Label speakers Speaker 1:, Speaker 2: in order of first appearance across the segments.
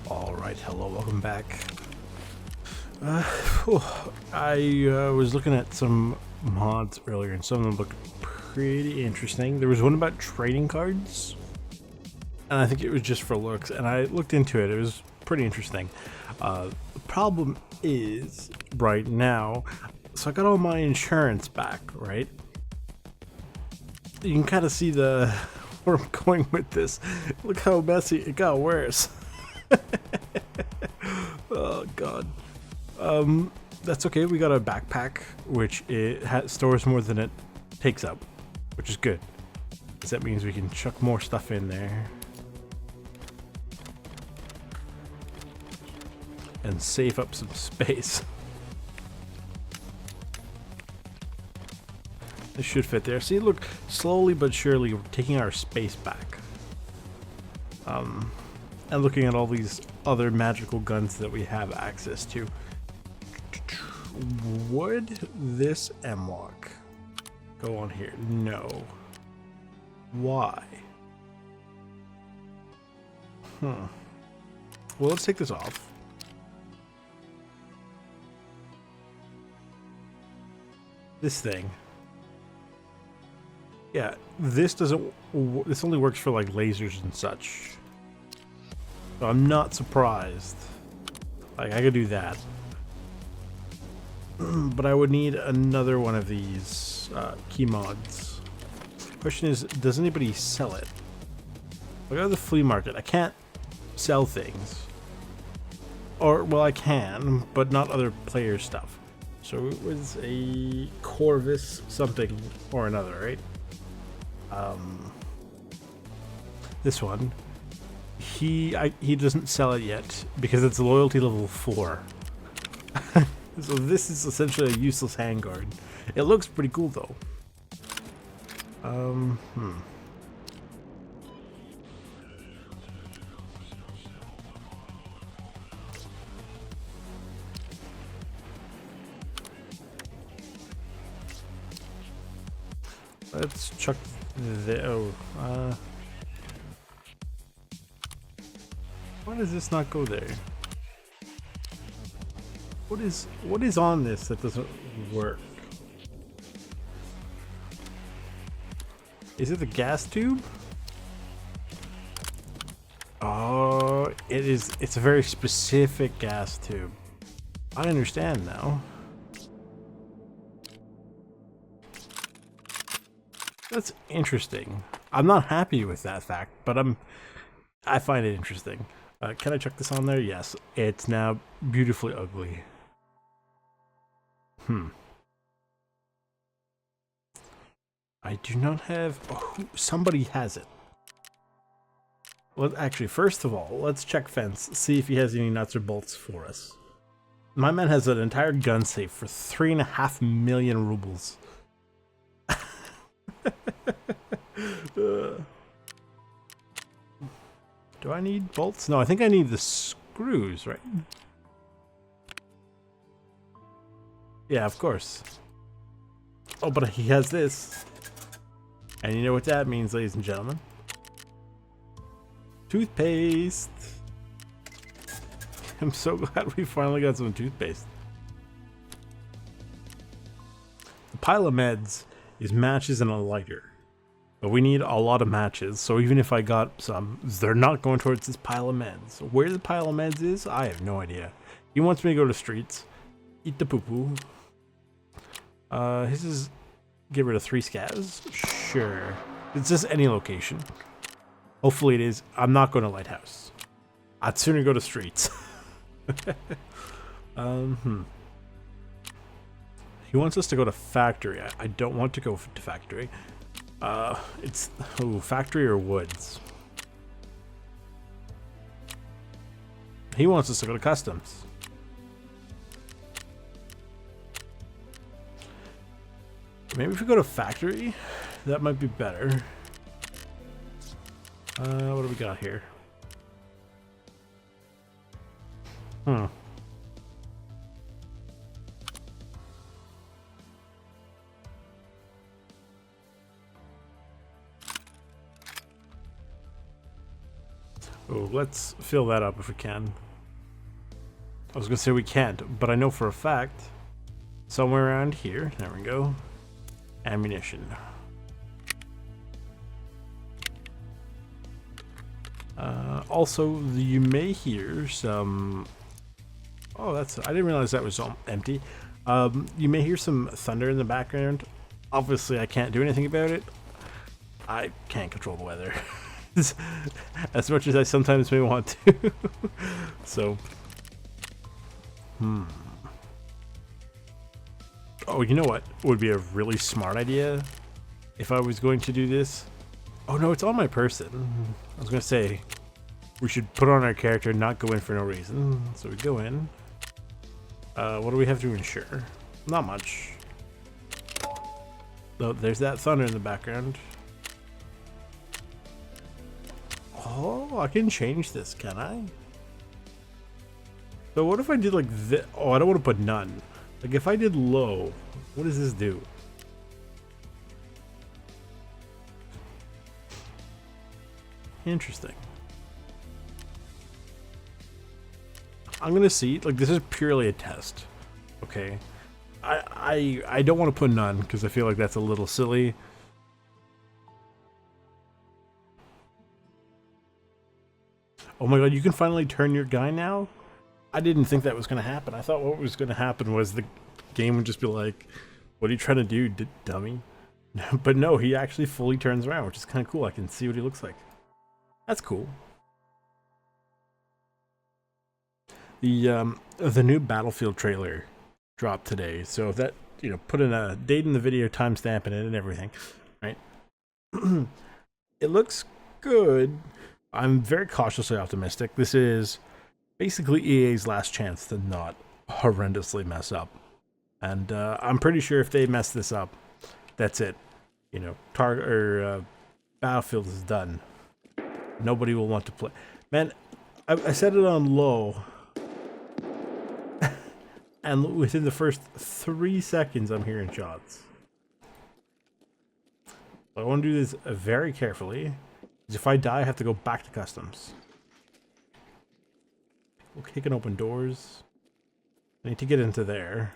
Speaker 1: Alright, hello, welcome back. Whew, I was looking at some mods earlier and some of them looked pretty interesting. There was one about trading cards, and I think it was just for looks, and I looked into it. It was pretty interesting. The problem is, right now, so I got all my insurance back, right? You can kind of see where I'm going with this. Look how messy it got worse. Oh god. That's okay. We got a backpack which stores more than it takes up, which is good, because that means we can chuck more stuff in there and save up some space. This should fit there. See, look, slowly but surely we're taking our space back. And looking at all these other magical guns that we have access to. Would this M-Lock go on here? No. Why? Well, let's take this off. This thing. Yeah, this doesn't. This only works for like lasers and such. So I'm not surprised. Like, I could do that. But I would need another one of these key mods. Question is, does anybody sell it? I go to the flea market. I can't sell things. Or, well, I can, but not other player stuff. So it was a Corvus something or another, right? This one. He doesn't sell it yet because it's loyalty level 4. So this is essentially a useless handguard. It looks pretty cool though. Let's chuck why does this not go there? What is on this that doesn't work? Is it the gas tube? Oh, it is. It's a very specific gas tube. I understand now. That's interesting. I'm not happy with that fact, but I find it interesting. Can I chuck this on there? Yes. It's now beautifully ugly. I do not have... Oh, somebody has it. Well, actually, first of all, let's check Fence, see if he has any nuts or bolts for us. My man has an entire gun safe for 3.5 million rubles. Do I need bolts? No, I think I need the screws, right? Yeah, of course. Oh, but he has this. And you know what that means, ladies and gentlemen. Toothpaste. I'm so glad we finally got some toothpaste. The pile of meds is matches and a lighter. But we need a lot of matches, so even if I got some, they're not going towards this pile of meds. Where the pile of meds is, I have no idea. He wants me to go to streets, eat the poo-poo. His is get rid of 3 scavs? Sure. It's just any location. Hopefully it is. I'm not going to Lighthouse. I'd sooner go to streets. He wants us to go to factory. I don't want to go to factory. It's factory or woods. He wants us to go to customs. Maybe if we go to factory, that might be better. What do we got here? Oh, let's fill that up if we can. I was gonna say we can't, but I know for a fact somewhere around here, there we go, ammunition. Also, you may hear some... Oh, I didn't realize that was empty. You may hear some thunder in the background. Obviously, I can't do anything about it. I can't control the weather. As much as I sometimes may want to. So... Oh, you know what would be a really smart idea if I was going to do this? Oh no, it's on my person. I was gonna say we should put on our character and not go in for no reason. So we go in. What do we have to ensure? Not much. Oh, there's that thunder in the background. Oh, I can change this, can I? So what if I did like this? Oh, I don't want to put none. Like if I did low, what does this do? Interesting. I'm gonna see. Like this is purely a test. Okay. I don't want to put none because I feel like that's a little silly. Oh my god, you can finally turn your guy now? I didn't think that was going to happen. I thought what was going to happen was the game would just be like, what are you trying to do, dummy? But no, he actually fully turns around, which is kind of cool. I can see what he looks like. That's cool. The new Battlefield trailer dropped today. So that, you know, put in a date in the video, timestamp in it and everything, right? It looks good. I'm very cautiously optimistic. This is basically EA's last chance to not horrendously mess up. And I'm pretty sure if they mess this up, that's it. You know, Battlefield is done. Nobody will want to play. Man, I set it on low. And within the first 3 seconds, I'm hearing shots. I want to do this very carefully. Because if I die, I have to go back to customs. We'll kick and open doors. I need to get into there.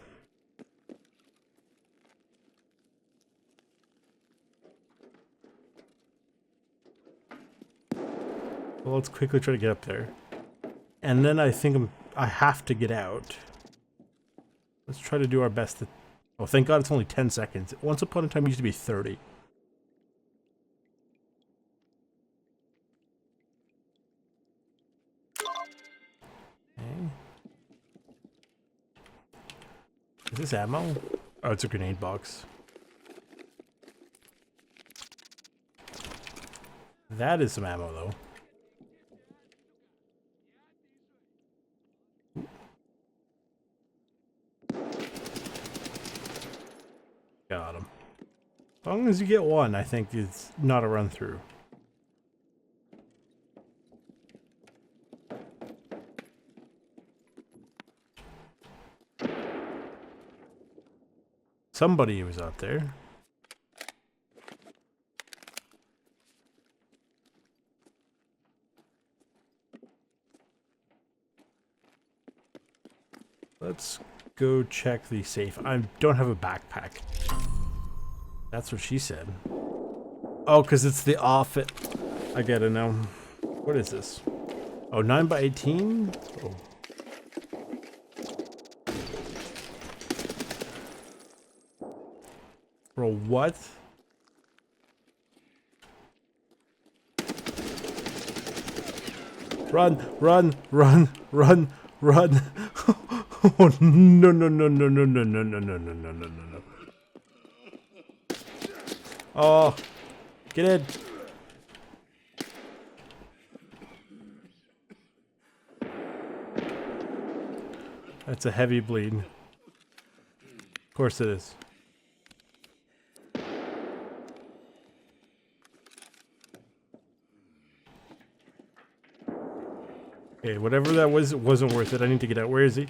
Speaker 1: Well, let's quickly try to get up there. And then I think I have to get out. Let's try to do our best to... Oh, thank God it's only 10 seconds. Once upon a time it used to be 30. Okay. Is this ammo? Oh, it's a grenade box. That is some ammo, though. Got him. As long as you get one, I think it's not a run through. Somebody was out there. Let's go check the safe. I don't have a backpack. That's what she said. Oh, because it's the off it. I get it now. What is this? Oh, 9x18? Oh. Bro, what? Run, run, run, run, run. Oh, no, no, no, no, no, no, no, no, no, no, no, no, no. Oh, get in. That's a heavy bleed. Of course it is. Okay, whatever that was, it wasn't worth it. I need to get out. Where is he?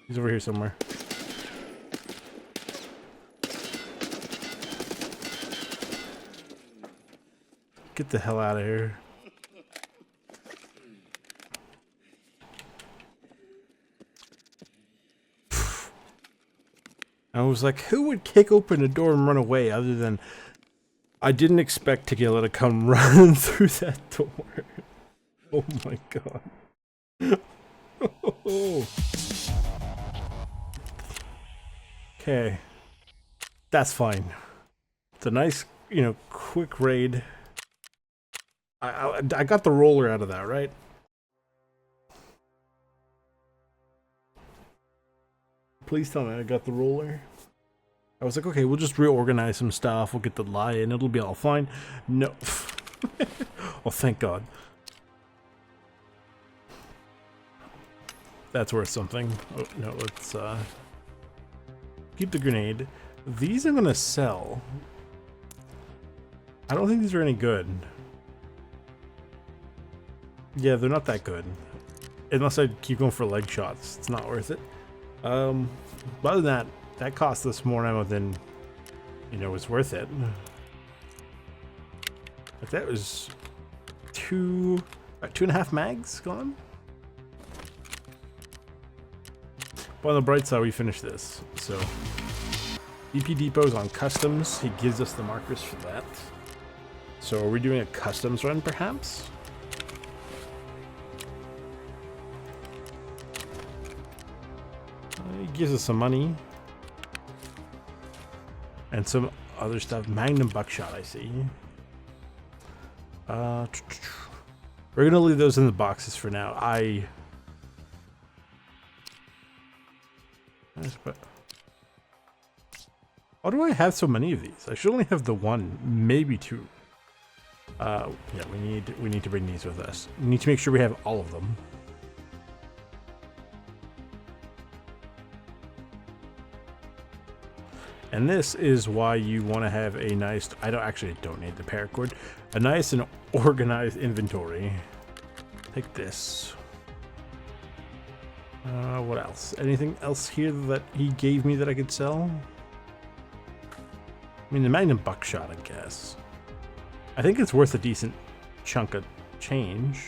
Speaker 1: He's over here somewhere. Get the hell out of here. I was like, who would kick open a door and run away other than... I didn't expect Tequila to come running through that door. Oh my god. Oh. Okay. That's fine. It's a nice, you know, quick raid. I got the roller out of that, right? Please tell me I got the roller. I was like, okay, we'll just reorganize some stuff. We'll get the lion. It'll be all fine. No. Oh, thank God. That's worth something. Oh, no, let's keep the grenade. These I'm going to sell. I don't think these are any good. Yeah, they're not that good. Unless I keep going for leg shots. It's not worth it. But other than that cost us more ammo than, you know, was worth it. But that was two and a half mags gone. But on the bright side, we finished this. So, BP Depot's on customs. He gives us the markers for that. So, are we doing a customs run, perhaps? He gives us some money. And some other stuff. Magnum buckshot, I see. We're going to leave those in the boxes for now. Why do I have so many of these? I should only have the one, maybe two. Yeah, we need to bring these with us. We need to make sure we have all of them. And this is why you want to have a nice, I don't need the paracord, a nice and organized inventory. Take this. What else? Anything else here that he gave me that I could sell? I mean, the Magnum buckshot, I guess. I think it's worth a decent chunk of change.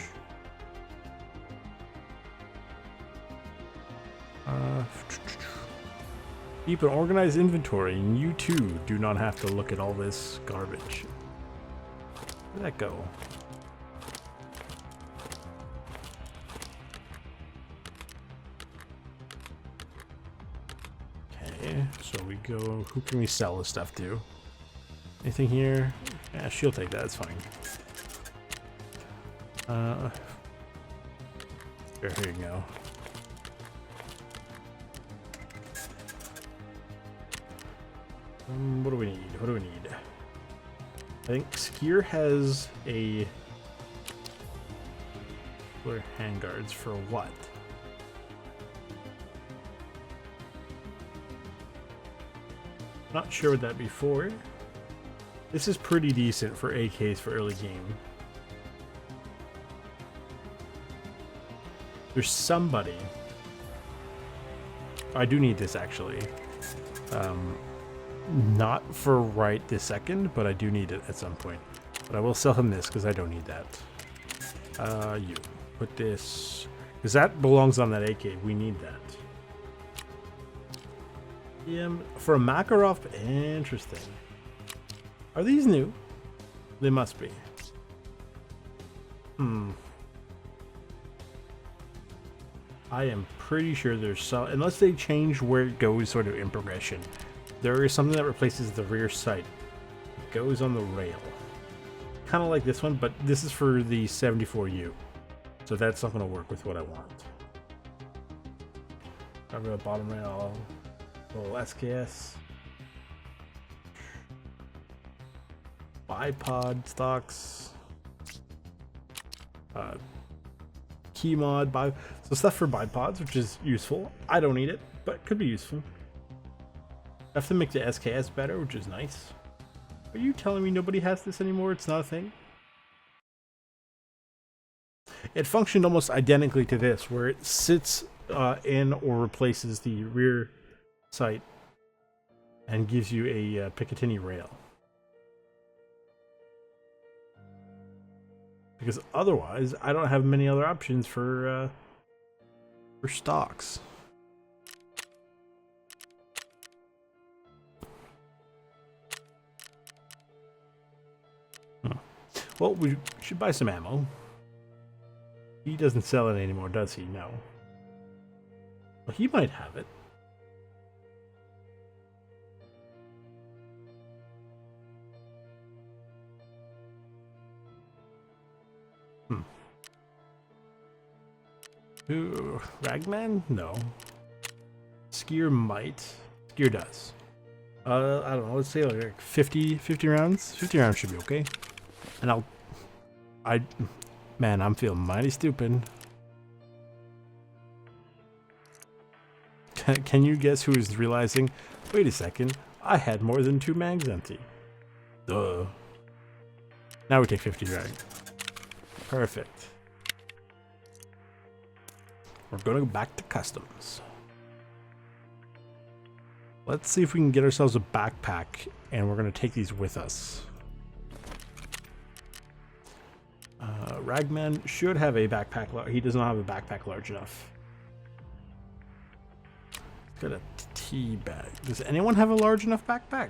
Speaker 1: Keep an organized inventory, and you too do not have to look at all this garbage. Where'd that go? Okay, so we go. Who can we sell this stuff to? Anything here? Yeah, she'll take that. It's fine. Here you go. What do we need? What do we need? I think Skier has a... What are handguards for what? Not sure what that'd be for. This is pretty decent for AKs for early game. There's somebody... I do need this actually. Not for right this second, but I do need it at some point. But I will sell him this because I don't need that. You put this, because that belongs on that AK. We need that. Yeah, for a Makarov, interesting. Are these new? They must be. I am pretty sure there's some, unless they change where it goes sort of in progression. There is something that replaces the rear sight. It goes on the rail. Kind of like this one, but this is for the 74U. So that's not going to work with what I want. Cover the bottom rail. Little SKS. Bipod stocks. Key mod. So stuff for bipods, which is useful. I don't need it, but could be useful. Have to make the SKS better, which is nice. Are you telling me nobody has this anymore? It's not a thing? It functioned almost identically to this, where it sits in or replaces the rear sight and gives you a Picatinny rail. Because otherwise, I don't have many other options for stocks. Well, we should buy some ammo. He doesn't sell it anymore, does he? No. Well, he might have it. Ooh, Ragman? No. Skier might. Skier does. I don't know. Let's say like 50 rounds. 50 rounds should be okay. And man, I'm feeling mighty stupid. Can you guess who is realizing? Wait a second. I had more than 2 mags empty. Duh. Now we take 50 drag. Perfect. We're gonna go back to customs. Let's see if we can get ourselves a backpack, and we're gonna take these with us. Ragman should have a backpack. He does not have a backpack large enough. Got a tea bag. Does anyone have a large enough backpack?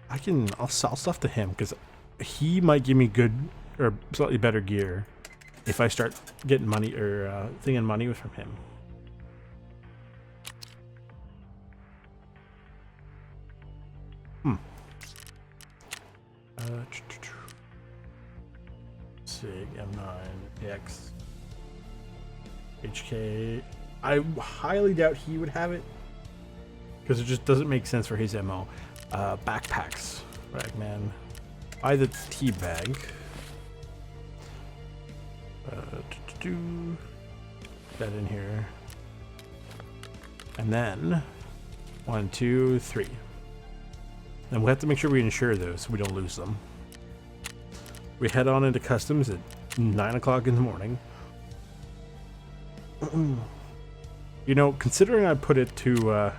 Speaker 1: I'll sell stuff to him because he might give me good or slightly better gear if I start getting money or thinking money from him. Sig M9 X HK. I highly doubt he would have it because it just doesn't make sense for his MO. Backpacks, Ragman. Buy the tea bag. That in here, and then 1, 2, 3. Then we'll have to make sure we insure those so we don't lose them. We head on into customs at 9 o'clock in the morning. You know, considering I put it to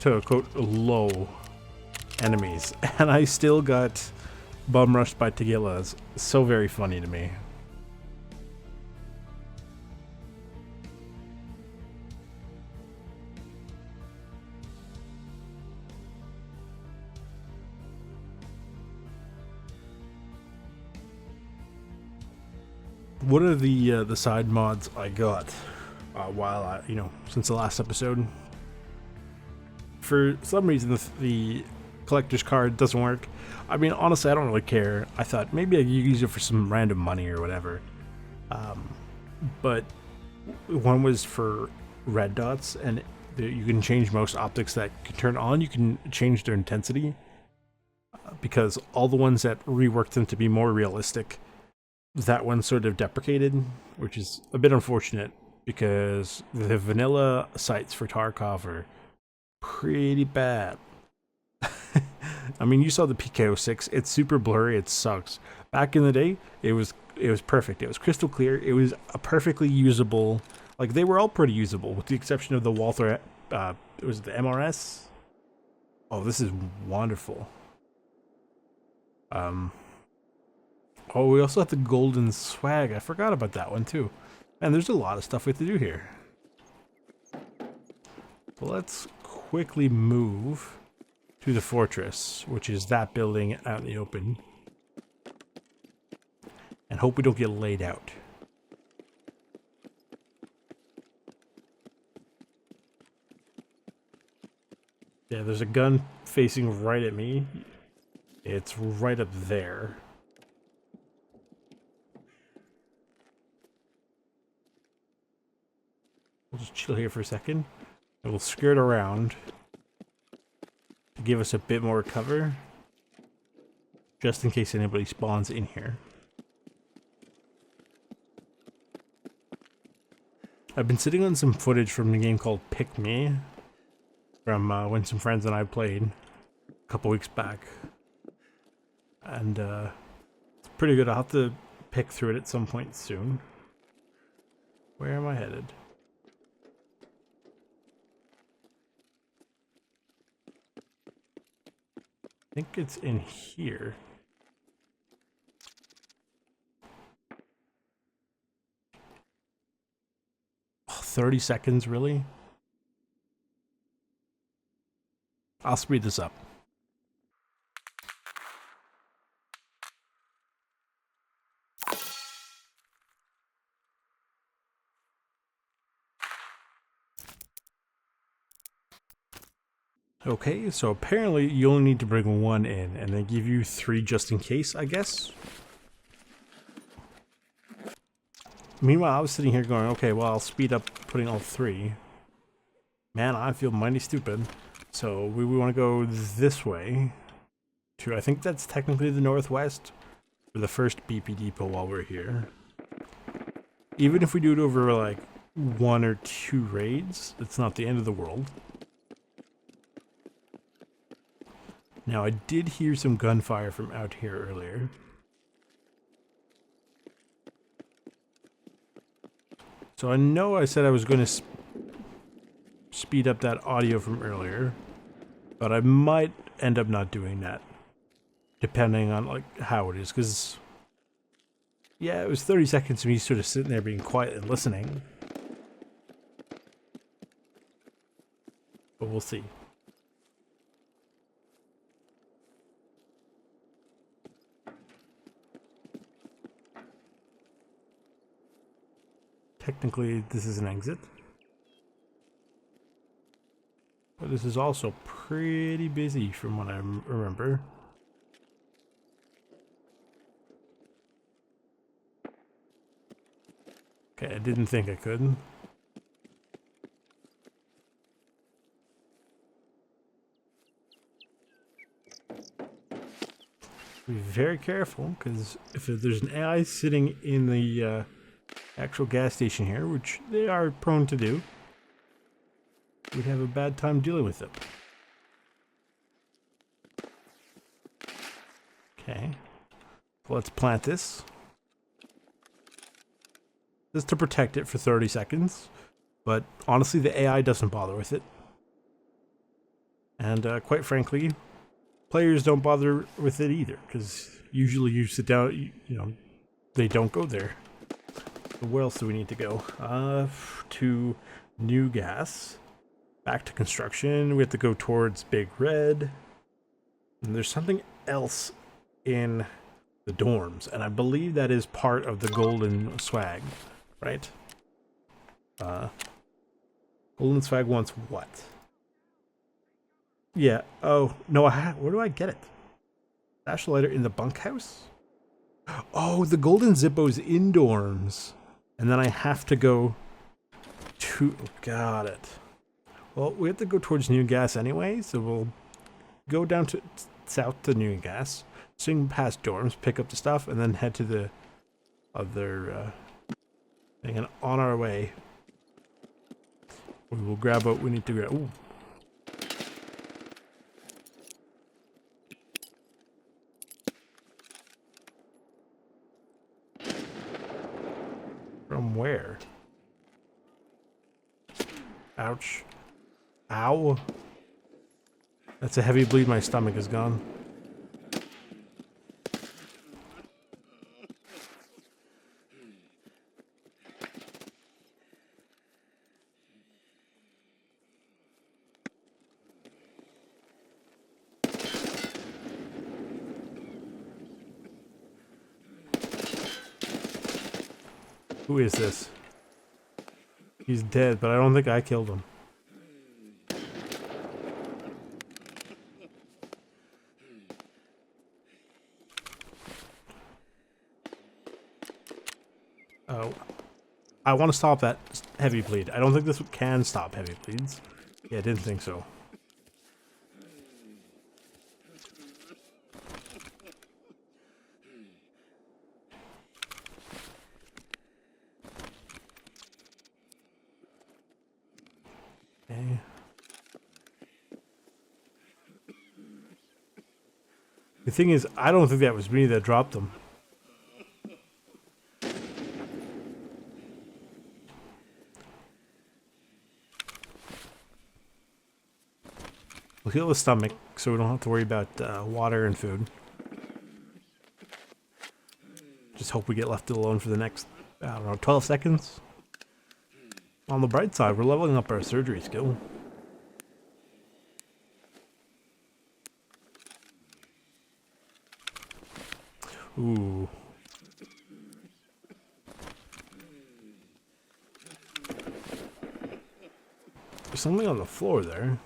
Speaker 1: quote low enemies, and I still got bum rushed by Tegilas, so very funny to me. One of the side mods I got since the last episode, for some reason the collector's card doesn't work. I mean, honestly, I don't really care. I thought maybe I could use it for some random money or whatever. But one was for red dots, and you can change most optics that can turn on. You can change their intensity because all the ones that reworked them to be more realistic, that one sort of deprecated, which is a bit unfortunate because the vanilla sights for Tarkov are pretty bad. I mean, you saw the PKO6. It's super blurry. It sucks. Back in the day, it was perfect. It was crystal clear. It was a perfectly usable. Like, they were all pretty usable, with the exception of the Walther. It was the MRS. Oh, this is wonderful. Oh, we also have the golden swag. I forgot about that one too. Man, there's a lot of stuff we have to do here. So let's quickly move to the fortress, which is that building out in the open, and hope we don't get laid out. Yeah, there's a gun facing right at me. It's right up there. We'll just chill here for a second. And we'll skirt around to give us a bit more cover, just in case anybody spawns in here. I've been sitting on some footage from a game called Pick Me, from when some friends and I played a couple weeks back. And it's pretty good. I'll have to pick through it at some point soon. Where am I headed? I think it's in here. Oh, 30 seconds, really? I'll speed this up. Okay, so apparently you only need to bring one in, and they give you 3 just in case, I guess. Meanwhile, I was sitting here going, okay, well, I'll speed up putting all 3. Man, I feel mighty stupid. So we want to go this way to, I think that's technically the northwest, for the first BP depot while we're here. Even if we do it over like 1 or 2 raids, it's not the end of the world. Now, I did hear some gunfire from out here earlier. So I know I said I was going to speed up that audio from earlier, but I might end up not doing that, depending on like how it is, because yeah, it was 30 seconds of me sort of sitting there being quiet and listening. But we'll see. Technically, this is an exit. But this is also pretty busy from what I remember. Okay, I didn't think I could. Be very careful, because if there's an AI sitting in the actual gas station here, which they are prone to do, we'd have a bad time dealing with them. Okay, so let's plant this. Just to protect it for 30 seconds, but honestly the AI doesn't bother with it. And quite frankly, players don't bother with it either, because usually you sit down, you know, they don't go there. So where else do we need to go? To new gas. Back to construction. We have to go towards Big Red. And there's something else in the dorms, and I believe that is part of the golden swag, right? Golden swag wants what? Yeah. Oh no. Where do I get it? Stash lighter in the bunkhouse. Oh, the golden Zippo's in dorms, and then I have to go to. Got it. Well, we have to go towards New Gas anyway, so we'll go down to south to New Gas, swing past dorms, pick up the stuff, and then head to the other thing. And on our way, we will grab what we need to grab. Ooh. From where? Ouch. Ow. That's a heavy bleed. My stomach is gone. Who is this? He's dead, but I don't think I killed him. Oh, I want to stop that heavy bleed. I don't think this can stop heavy bleeds. Yeah, I didn't think so. Okay. The thing is, I don't think that was me that dropped them. We'll heal the stomach so we don't have to worry about water and food. Just hope we get left alone for the next, I don't know, 12 seconds. On the bright side, we're leveling up our surgery skill. Ooh. There's something on the floor there.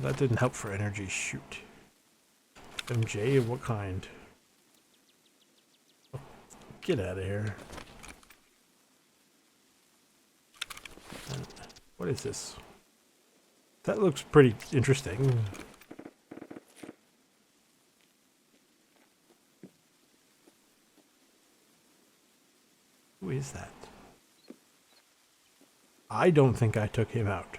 Speaker 1: Well, that didn't help for energy. Shoot. MJ of what kind? Oh, get out of here. What is this? That looks pretty interesting. Who is that? I don't think I took him out.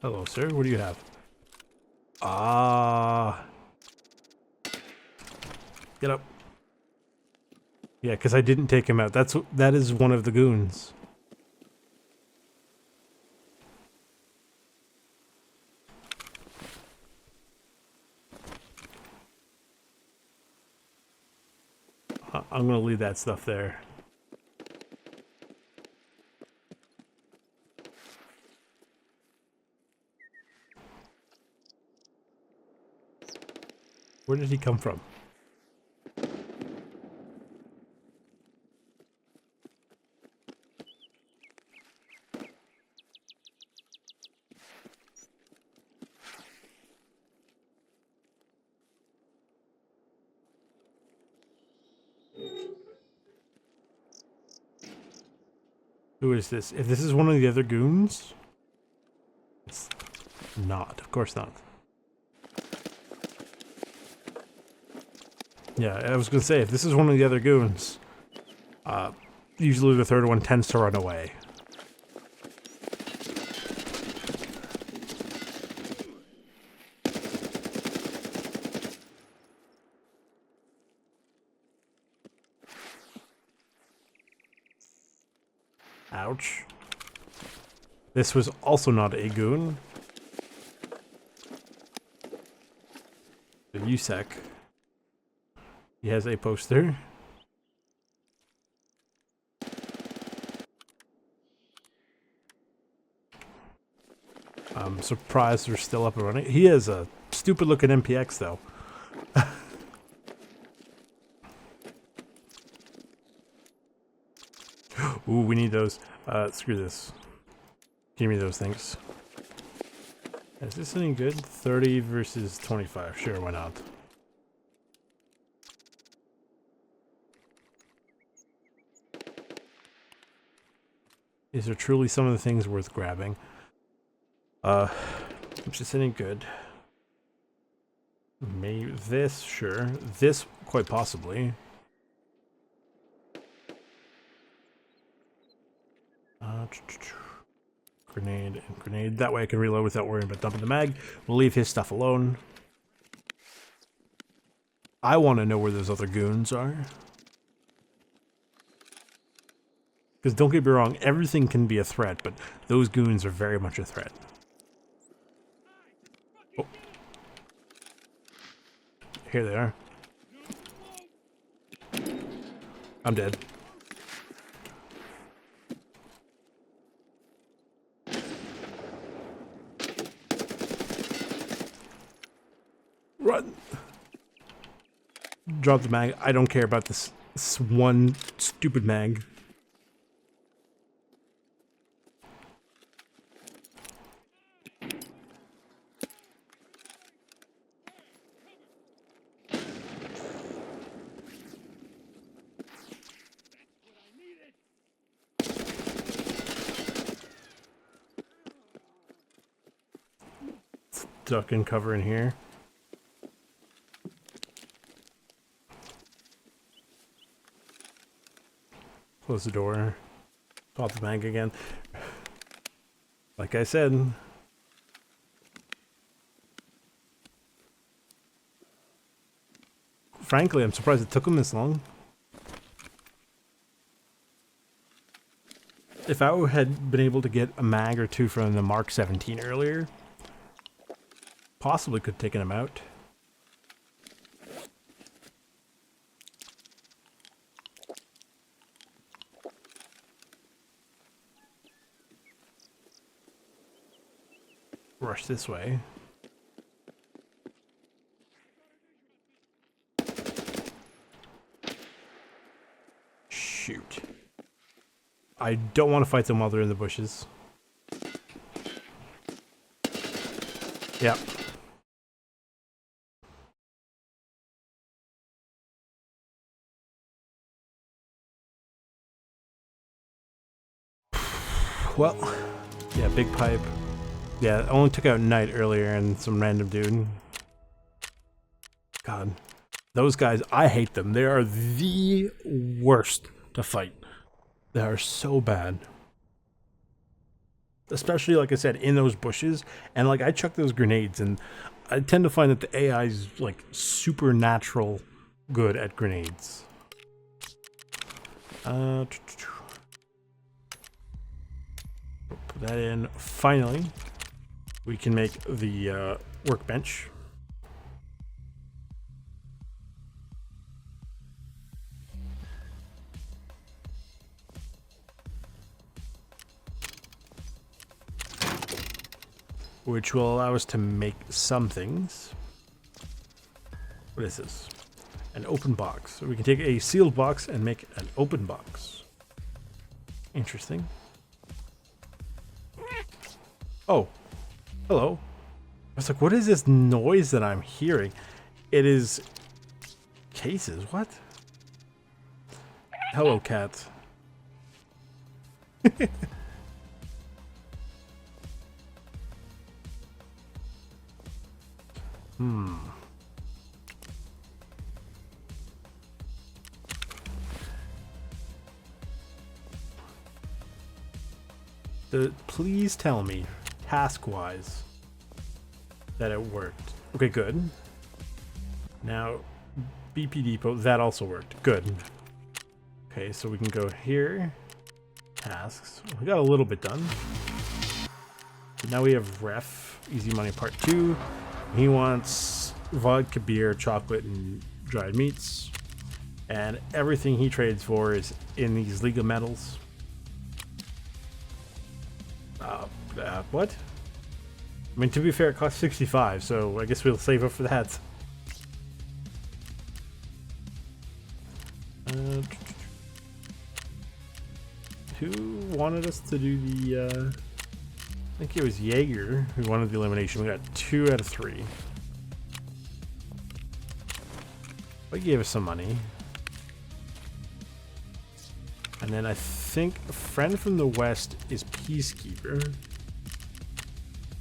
Speaker 1: Hello, sir. What do you have? Ah. Get up. Yeah, because I didn't take him out. That is one of the goons. I'm gonna leave that stuff there. Where did he come from? Who is this? If this is one of the other goons? It's not. Of course not. Yeah, I was gonna say, if this is one of the other goons, usually the third one tends to run away. Ouch. This was also not a goon. The USEC. He has a poster. I'm surprised they're still up and running. He has a stupid looking MPX though. Ooh, we need those. Screw this. Give me those things. Is this any good? 30 versus 25. Sure, why not? Is there truly some of the things worth grabbing? Is this any good? Maybe this, sure. This, quite possibly. Grenade and grenade. That way I can reload without worrying about dumping the mag. We'll leave his stuff alone. I want to know where those other goons are. Because don't get me wrong, everything can be a threat, but those goons are very much a threat. Oh. Here they are. I'm dead. Run! Drop the mag. I don't care about this one stupid mag. Duck and cover in here. Close the door. Pop the mag again. Like I said. Frankly, I'm surprised it took him this long. If I had been able to get a mag or two from the Mark 17 earlier, possibly could have taken him out. Rush this way. Shh. shoot. I don't want to fight them while they're in the bushes. Yeah. Well, yeah, big pipe. Yeah, I only took out Knight earlier and some random dude. God. Those guys, I hate them. They are the worst to fight. They are so bad. Especially, like I said, in those bushes. And, like, I chuck those grenades, and I tend to find that the AI is, like, supernatural good at grenades. Put that in. Finally, we can make the workbench. Which will allow us to make some things. What is this? An open box. So we can take a sealed box and make an open box. Interesting. Oh, hello. I was like, what is this noise that I'm hearing? It is cases. What? Hello, cat. Please tell me, task-wise, that it worked. Okay, good. Now, BP Depot, that also worked. Good. Okay, so we can go here. Tasks. We got a little bit done. Now we have Ref, Easy Money Part 2. He wants vodka, beer, chocolate, and dried meats. And everything he trades for is in these legal metals. What? I mean, to be fair, it costs 65, so I guess we'll save up for that. Who wanted us to do the, I think it was Jaeger who wanted the elimination. We got 2 out of 3. But he gave us some money. And then I think a friend from the West is Peacekeeper.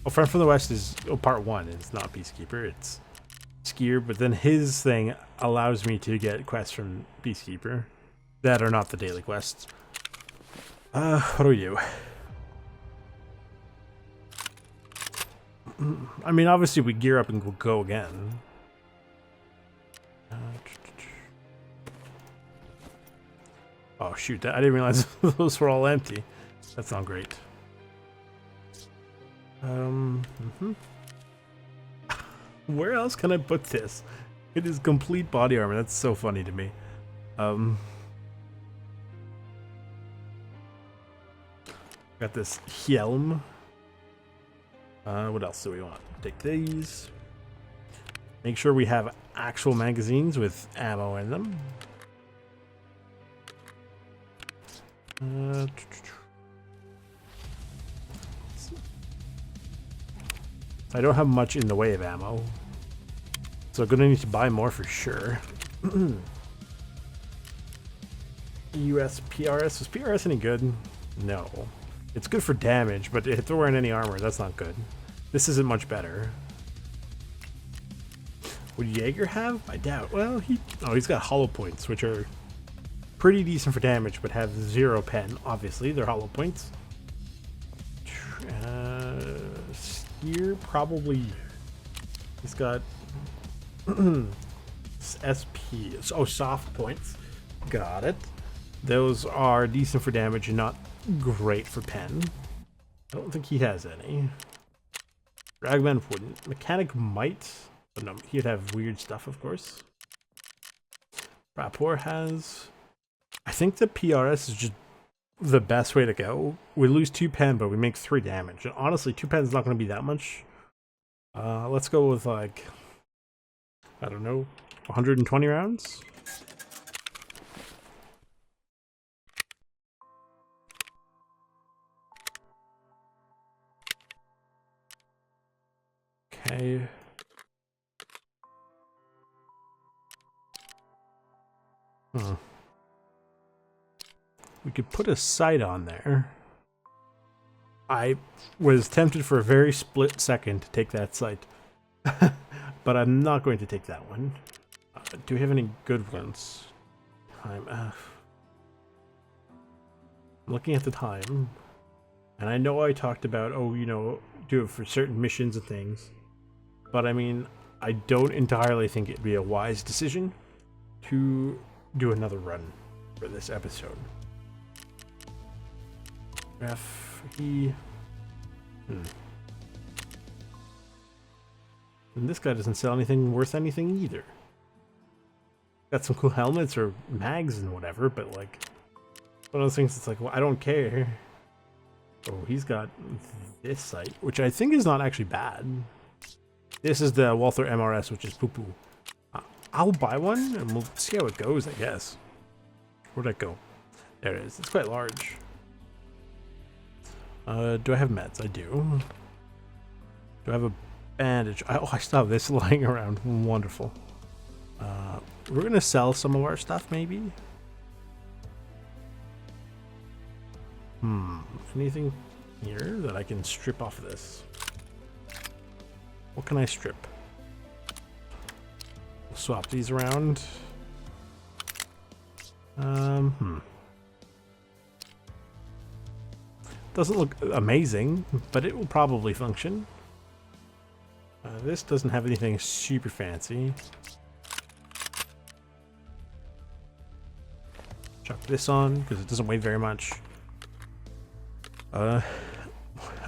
Speaker 1: Oh, friend from the West is part 1. It's not Peacekeeper. It's Skier. But then his thing allows me to get quests from Peacekeeper that are not the daily quests. What do we do? I mean, obviously we gear up and we'll go again. Oh shoot! I didn't realize those were all empty. That's not great. Where else can I put this? It is complete body armor. That's so funny to me. Got this helm. What else do we want? Take these. Make sure we have actual magazines with ammo in them. I don't have much in the way of ammo, so I'm gonna need to buy more for sure. US PRS. Was PRS any good? No. It's good for damage, but if they're wearing any armor, that's not good. This isn't much better. Would Jaeger have? I doubt. Well, he's got hollow points, which are pretty decent for damage, but have 0 pen. Obviously, they're hollow points. Here, probably. He's got SP. Oh, soft points. Got it. Those are decent for damage and not great for pen. I don't think he has any. Ragman wouldn't. Mechanic might, but no, he'd have weird stuff, of course. Rapport has. I think the PRS is just the best way to go. We lose 2 pen, but we make 3 damage. And honestly, 2 pen is not going to be that much. Let's go with, like, I don't know, 120 rounds? Okay. We could put a sight on there. I was tempted for a very split second to take that sight. But I'm not going to take that one. Do we have any good ones? Time. I'm looking at the time. And I know I talked about, oh, you know, do it for certain missions and things. But I mean, I don't entirely think it'd be a wise decision to do another run for this episode. And this guy doesn't sell anything worth anything either. Got some cool helmets or mags and whatever, but like, one of those things that's like, well, I don't care. Oh, he's got this sight, which I think is not actually bad. This is the Walther MRS, which is poo-poo. I'll buy one and we'll see how it goes, I guess. Where'd that go? There it is. It's quite large. Do I have meds? I do. Do I have a bandage? Oh, I still have this lying around. Wonderful. We're gonna sell some of our stuff, maybe? Anything here that I can strip off of this? What can I strip? We'll swap these around. Doesn't look amazing, but it will probably function. This doesn't have anything super fancy. Chuck this on, because it doesn't weigh very much. I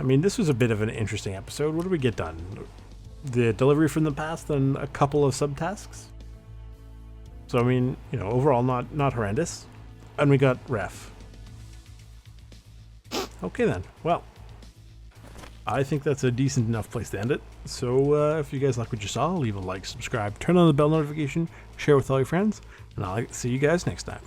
Speaker 1: mean, this was a bit of an interesting episode. What did we get done? The delivery from the past and a couple of subtasks. So, I mean, you know, overall not horrendous. And we got ref. Okay then. Well, I think that's a decent enough place to end it. So if you guys like what you saw, leave a like, subscribe, turn on the bell notification, share with all your friends, and I'll see you guys next time.